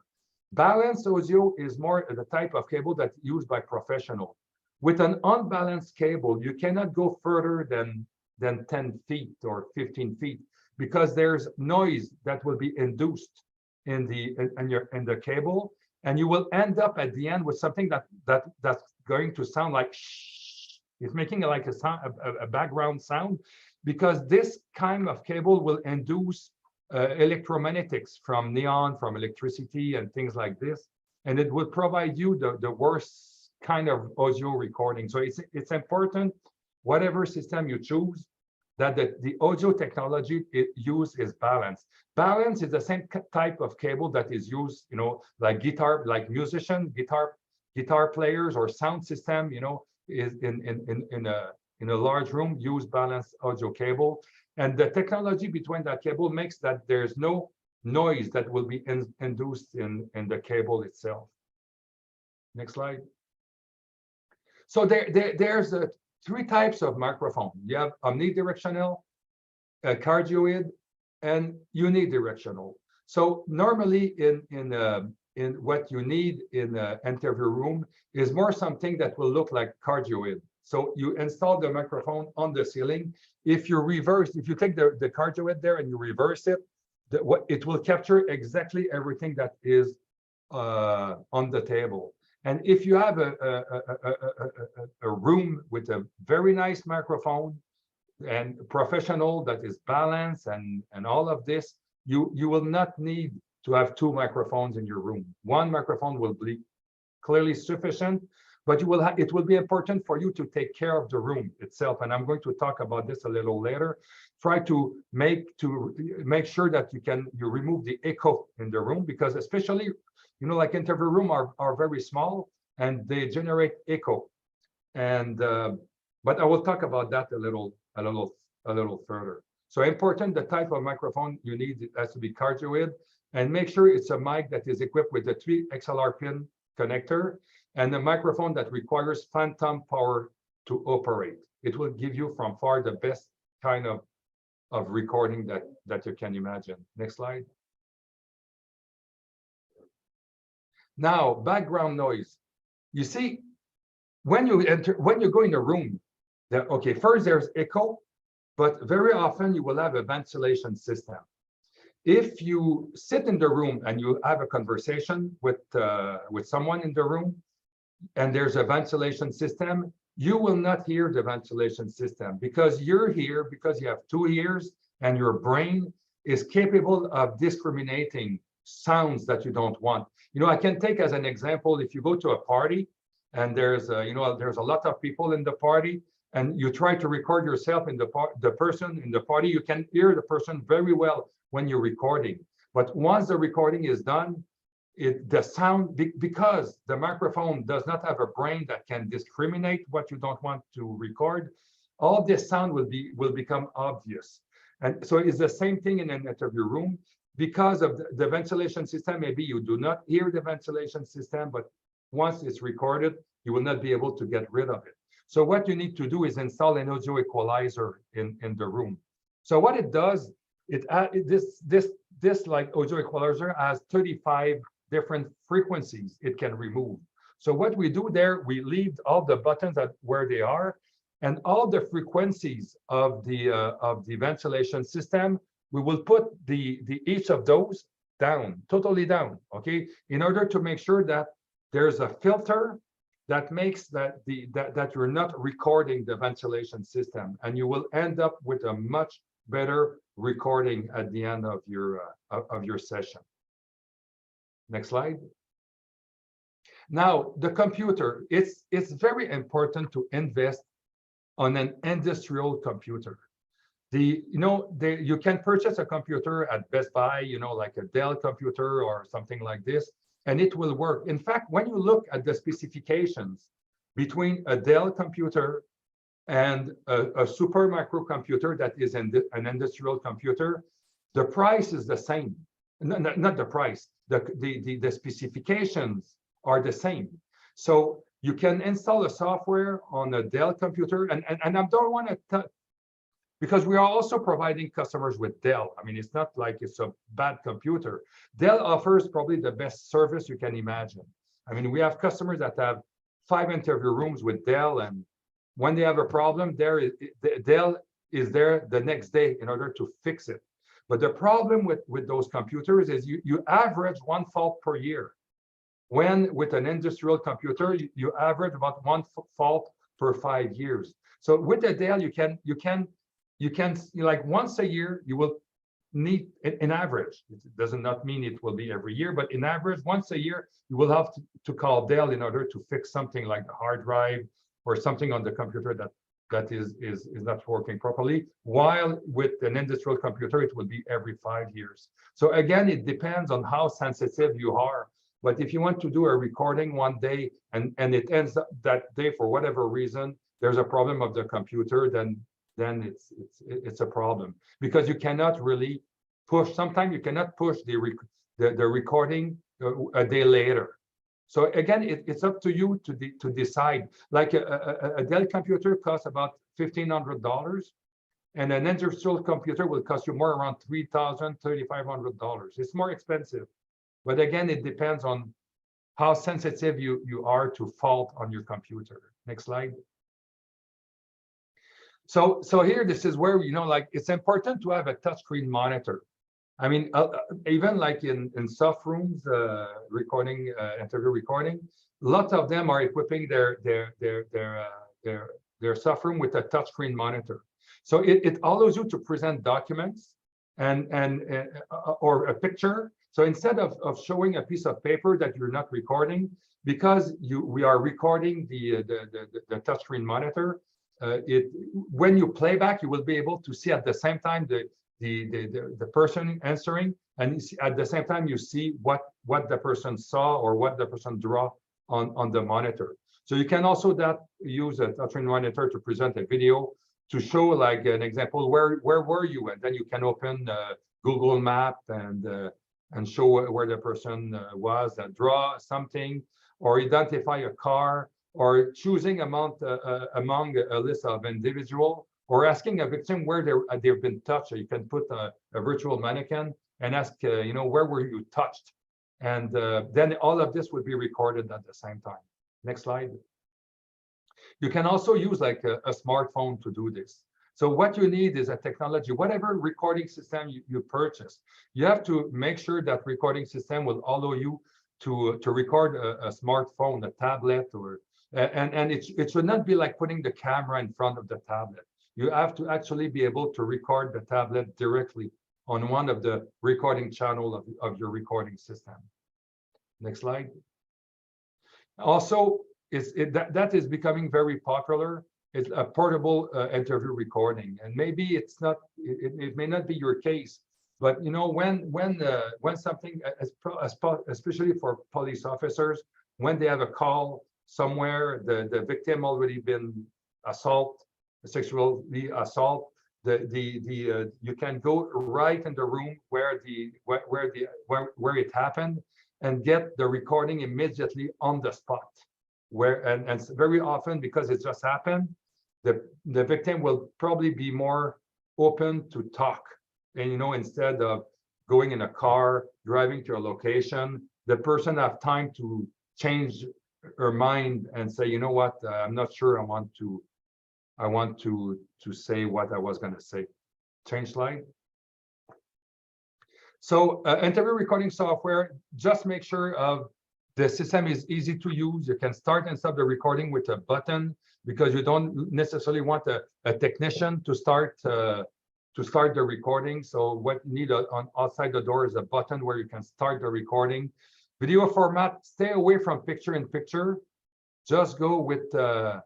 Balanced audio is more the type of cable that's used by professionals. With an unbalanced cable, you cannot go further than 10 feet or 15 feet because there's noise that will be induced in the cable, and you will end up at the end with something that's going to sound like shh. It's making like a background sound, because this kind of cable will induce electromagnetics from neon, from electricity and things like this, and it will provide you the worst kind of audio recording. So it's important, whatever system you choose, that the audio technology it used is balanced. Balance is the same type of cable that is used, like guitar, like musicians, guitar players or sound system, is in a large room use balanced audio cable. And the technology between that cable makes that there's no noise that will be induced in the cable itself. Next slide. So there's three types of microphone. You have omnidirectional, cardioid, and unidirectional. So normally in what you need in an interview room is more something that will look like cardioid. So you install the microphone on the ceiling. If you take the cardioid there and you reverse it, it will capture exactly everything that is on the table. And if you have a room with a very nice microphone and professional that is balanced and all of this, you will not need to have two microphones in your room. One microphone will be clearly sufficient, but it will be important for you to take care of the room itself. And I'm going to talk about this a little later. Try to make sure that you remove the echo in the room, because especially, like interview room are very small and they generate echo. And but I will talk about that a little further. So important, the type of microphone you need has to be cardioid, and make sure it's a mic that is equipped with a 3 XLR pin connector and a microphone that requires phantom power to operate. It will give you from far the best kind of recording that you can imagine. Next slide. Now, background noise. You see, when you go in a room, first there's echo, but very often you will have a ventilation system. If you sit in the room and you have a conversation with someone in the room, and there's a ventilation system, you will not hear the ventilation system, because you're here because you have 2 ears and your brain is capable of discriminating sounds that you don't want. I can take as an example, if you go to a party and there's a lot of people in the party, and you try to record yourself in the person in the party, you can hear the person very well when you're recording. But once the recording is done, the sound, because the microphone does not have a brain that can discriminate what you don't want to record, all this sound will become obvious. And so it's the same thing in an interview room. Because of the ventilation system, maybe you do not hear the ventilation system, but once it's recorded, you will not be able to get rid of it. So what you need to do is install an audio equalizer in the room. So what it does, this like audio equalizer has 35 different frequencies it can remove. So what we do there, we leave all the buttons where they are, and all the frequencies of the ventilation system, we will put each of those down, totally down, okay, in order to make sure that there's a filter that makes that you're not recording the ventilation system, and you will end up with a much better recording at the end of your session. Next slide. Now, the computer, it's very important to invest on an industrial computer. You can purchase a computer at Best Buy, like a Dell computer or something like this, and it will work. In fact, when you look at the specifications between a Dell computer and a super microcomputer that is an industrial computer, the price is the same. Not the price, the specifications are the same. So you can install a software on a Dell computer, and I don't want to, because we are also providing customers with Dell. I mean, it's not like it's a bad computer. Dell offers probably the best service you can imagine. I mean, we have customers that have 5 interview rooms with Dell, and when they have a problem, Dell is there the next day in order to fix it. But the problem with those computers is you average 1 fault per year. When with an industrial computer, you average about 1 fault per 5 years. So with a Dell, you can like once a year, you will need an average. It does not mean it will be every year, but in average, once a year, you will have to call Dell in order to fix something like the hard drive or something on the computer that is not working properly. While with an industrial computer, it will be every 5 years. So again, it depends on how sensitive you are. But if you want to do a recording one day and it ends up that day for whatever reason, there's a problem of the computer, then it's a problem, because you cannot really push. Sometimes you cannot push the recording a day later. So again, it's up to you to decide. Like a Dell computer costs about $1,500, and an industrial computer will cost you more around $3,000, $3,500. It's more expensive. But again, it depends on how sensitive you are to fault on your computer. Next slide. So here, this is where, like, it's important to have a touchscreen monitor. I mean, even like in soft rooms, recording, interview recording, lots of them are equipping their soft room with a touchscreen monitor. So it allows you to present documents or a picture. So instead of showing a piece of paper that you're not recording, because we are recording the touchscreen monitor, when you play back, you will be able to see at the same time the person answering, and at the same time you see what the person saw or what the person draw on the monitor. So you can also use a touchscreen monitor to present a video to show, like, an example, where were you, and then you can open Google Map and show where the person was, and draw something, or identify a car, or choosing among a list of individuals, or asking a victim where they've been touched. So you can put a virtual mannequin and ask, where were you touched? And then all of this would be recorded at the same time. Next slide. You can also use like a smartphone to do this. So what you need is a technology, whatever recording system you purchase, you have to make sure that recording system will allow you to record a smartphone, a tablet, and it should not be like putting the camera in front of the tablet. You have to actually be able to record the tablet directly on one of the recording channels of your recording system. Next slide. Also, that is becoming very popular. It's a portable interview recording, and maybe it may not be your case, But you know, when something, especially for police officers, when they have a call somewhere, the victim already been sexually assault, you can go right in the room where it happened and get the recording immediately on the spot. And very often, because it just happened, the victim will probably be more open to talk. And you know, instead of going in a car, driving to a location, the person have time to change her mind and say, you know what, I'm not sure I want to say what I was going to say. Change slide. So interview recording software, just make sure of the system is easy to use. You can start and stop the recording with a button, because you don't necessarily want a technician to start the recording. So what you need on outside the door is a button where you can start the recording. Video format, stay away from picture-in-picture. Just go with a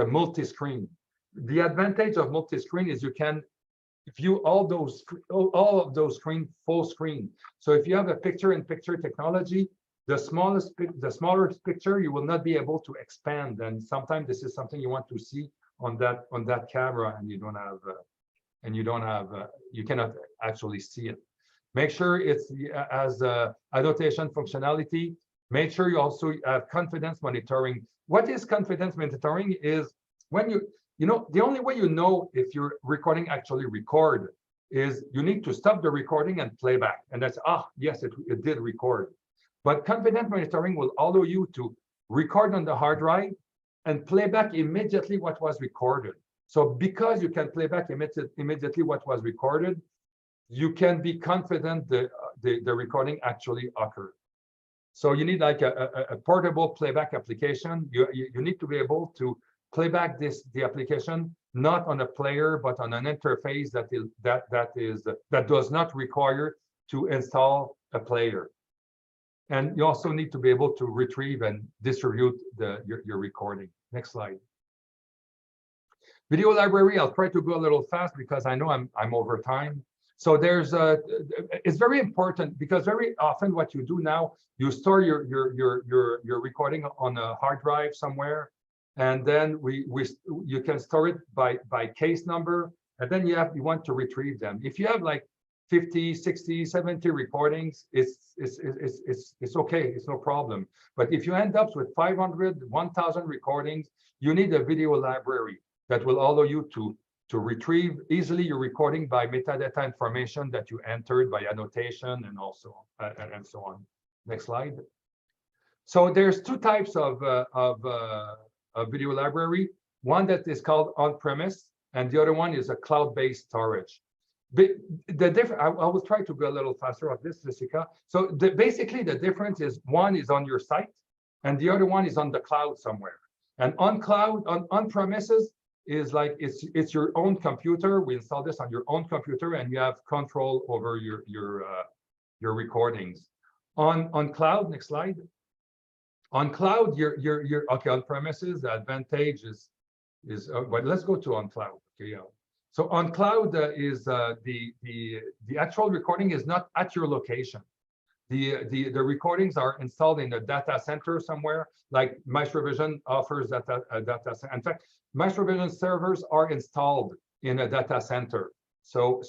multi-screen. The advantage of multi-screen is you can view all of those screens full screen. So if you have a picture-in-picture technology, the smaller picture you will not be able to expand. And sometimes this is something you want to see on that camera, and you cannot actually see it. Make sure it's as annotation functionality. Make sure you also have confidence monitoring. What is confidence monitoring is when you know, the only way you know if your recording actually record is you need to stop the recording and play back. And that's, yes, it did record. But confidence monitoring will allow you to record on the hard drive and play back immediately what was recorded. So because you can play back immediately what was recorded, you can be confident the recording actually occurred. So you need like a portable playback application. You need to be able to play back the application not on a player but on an interface that does not require to install a player. And you also need to be able to retrieve and distribute your recording. Next slide. Video library, I'll try to go a little fast because I know I'm over time. So it's very important, because very often what you do now, you store your recording on a hard drive somewhere, and then you can store it by case number, and then you want to retrieve them. If you have like 50, 60, 70 recordings, it's okay, it's no problem. But if you end up with 500, 1,000 recordings, you need a video library that will allow you to retrieve easily your recording by metadata information that you entered by annotation and also and so on. Next slide. So there's two types of video library. One that is called on-premise, and the other one is a cloud-based storage. But I will try to go a little faster on this, Jessica. So basically the difference is one is on your site and the other one is on the cloud somewhere. And on premises is like it's your own computer. We install this on your own computer and you have control over your recordings. On cloud, next slide. On cloud, you're okay. On premises, the advantage is but let's go to on cloud. Okay, yeah. So on cloud is the actual recording is not at your location. The recordings are installed in a data center somewhere, like MaestroVision offers a data center. In fact, MaestroVision servers are installed in a data center. So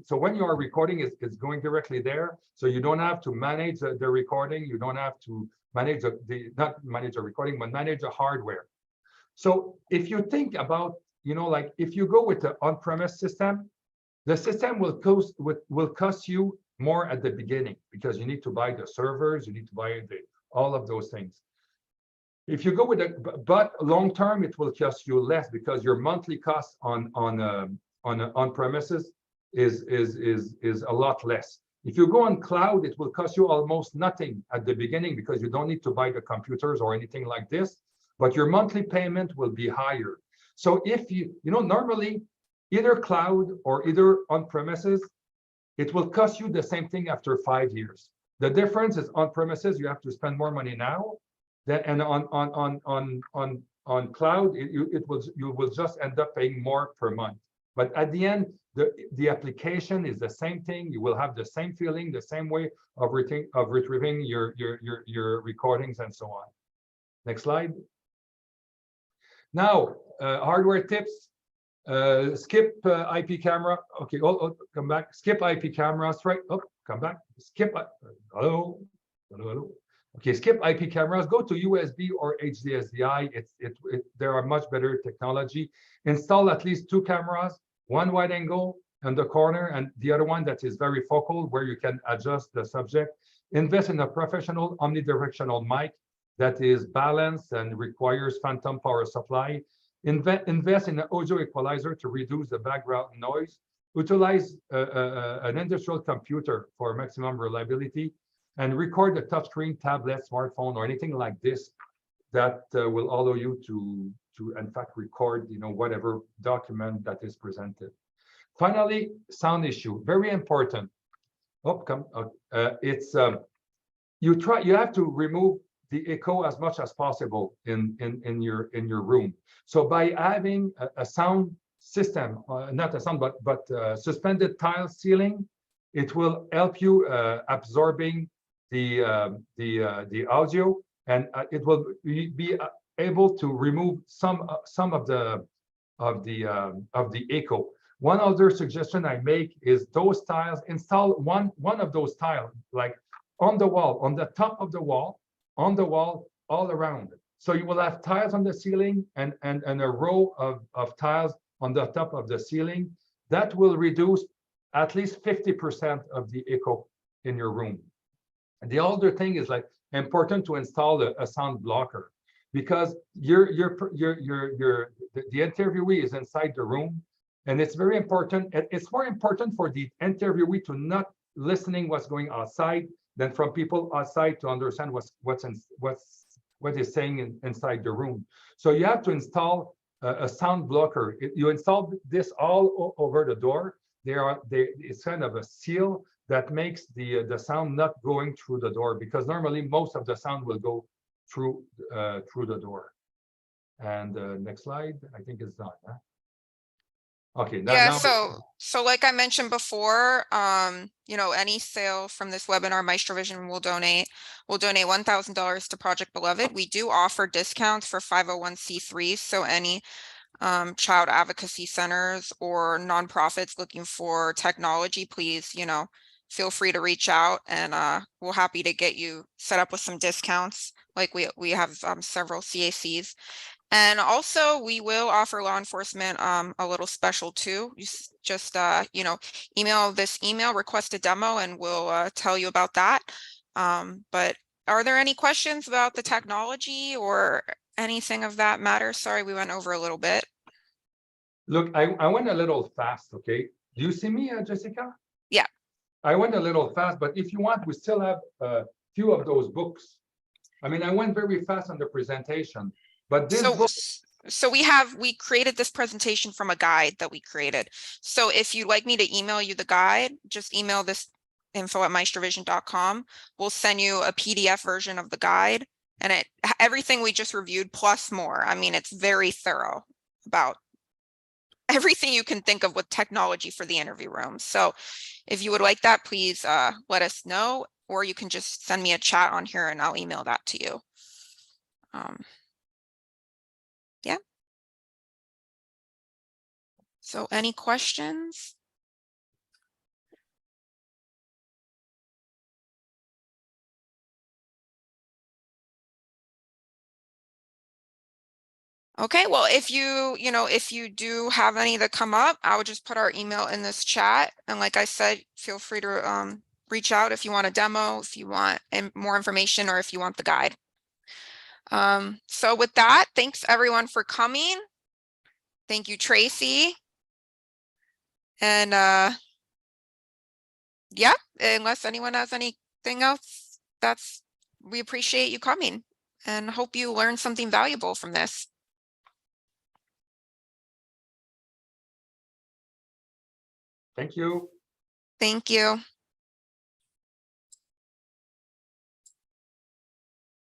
when you are recording, it's going directly there. So you don't have to manage the recording. You don't have to manage not manage the recording, but manage the hardware. So if you think about, like if you go with the on-premise system, the system will cost you more at the beginning because you need to buy the servers, you need to buy all of those things. If you go with but long term, it will cost you less because your monthly cost on premises is a lot less. If you go on cloud, it will cost you almost nothing at the beginning because you don't need to buy the computers or anything like this, but your monthly payment will be higher. So if normally either cloud or either on premises, it will cost you the same thing after 5 years. The difference is on premises, you have to spend more money now, and on cloud, you will just end up paying more per month. But at the end, the application is the same thing. You will have the same feeling, the same way of retrieving your recordings and so on. Next slide. Now, hardware tips. Skip IP camera. Okay, come back. Skip IP cameras. Right. Oh, come back. Skip. Hello. Okay, skip IP cameras. Go to USB or HDSDI. There are much better technology. Install at least 2 cameras, one wide angle on the corner, and the other one that is very focal, where you can adjust the subject. Invest in a professional omnidirectional mic that is balanced and requires phantom power supply. Invest in an audio equalizer to reduce the background noise. Utilize an industrial computer for maximum reliability, and record a touchscreen, tablet, smartphone, or anything like this that will allow you to in fact record, whatever document that is presented. Finally, sound issue, very important. You have to remove the echo as much as possible in your room. So by having a sound system, not a sound, but suspended tile ceiling, it will help you absorbing the audio, and it will be able to remove some of the echo. One other suggestion I make is those tiles. Install one of those tiles like on the wall, on the top of the wall, on the wall, all around. So you will have tiles on the ceiling and a row of tiles on the top of the ceiling. That will reduce at least 50% of the echo in your room. And the other thing is like important to install a sound blocker, because the interviewee is inside the room, and it's very important. It's more important for the interviewee to not listening what's going outside than from people outside to understand what is saying inside the room. So you have to install a sound blocker. You install this all over the door. It's kind of a seal that makes the sound not going through the door, because normally most of the sound will go through the door. And next slide, I think it's done. Huh? Okay. Yeah. So like I mentioned before, any sale from this webinar, MaestroVision will donate $1,000 to Project Beloved. We do offer discounts for 501c3s. So any child advocacy centers or nonprofits looking for technology, please, feel free to reach out, and we're happy to get you set up with some discounts. Like we have several CACs. And also we will offer law enforcement a little special too. You just email this email, request a demo, and we'll tell you about that. But are there any questions about the technology or anything of that matter? Sorry, we went over a little bit. Look, I went a little fast, okay? Do you see me, Jessica? Yeah. I went a little fast, but if you want, we still have a few of those books. I mean, I went very fast on the presentation, but this book... So we created this presentation from a guide that we created. So if you'd like me to email you the guide, just email this info@maestrovision.com. We'll send you a PDF version of the guide, and everything we just reviewed plus more. I mean, it's very thorough about everything you can think of with technology for the interview room. So if you would like that, please let us know, or you can just send me a chat on here and I'll email that to you. Yeah. So any questions? Okay, well, if you do have any that come up, I would just put our email in this chat. And like I said, feel free to reach out if you want a demo, if you want more information, or if you want the guide. So with that, thanks everyone for coming. Thank you, Tracy. And yeah, unless anyone has anything else, we appreciate you coming and hope you learned something valuable from this. Thank you. Thank you.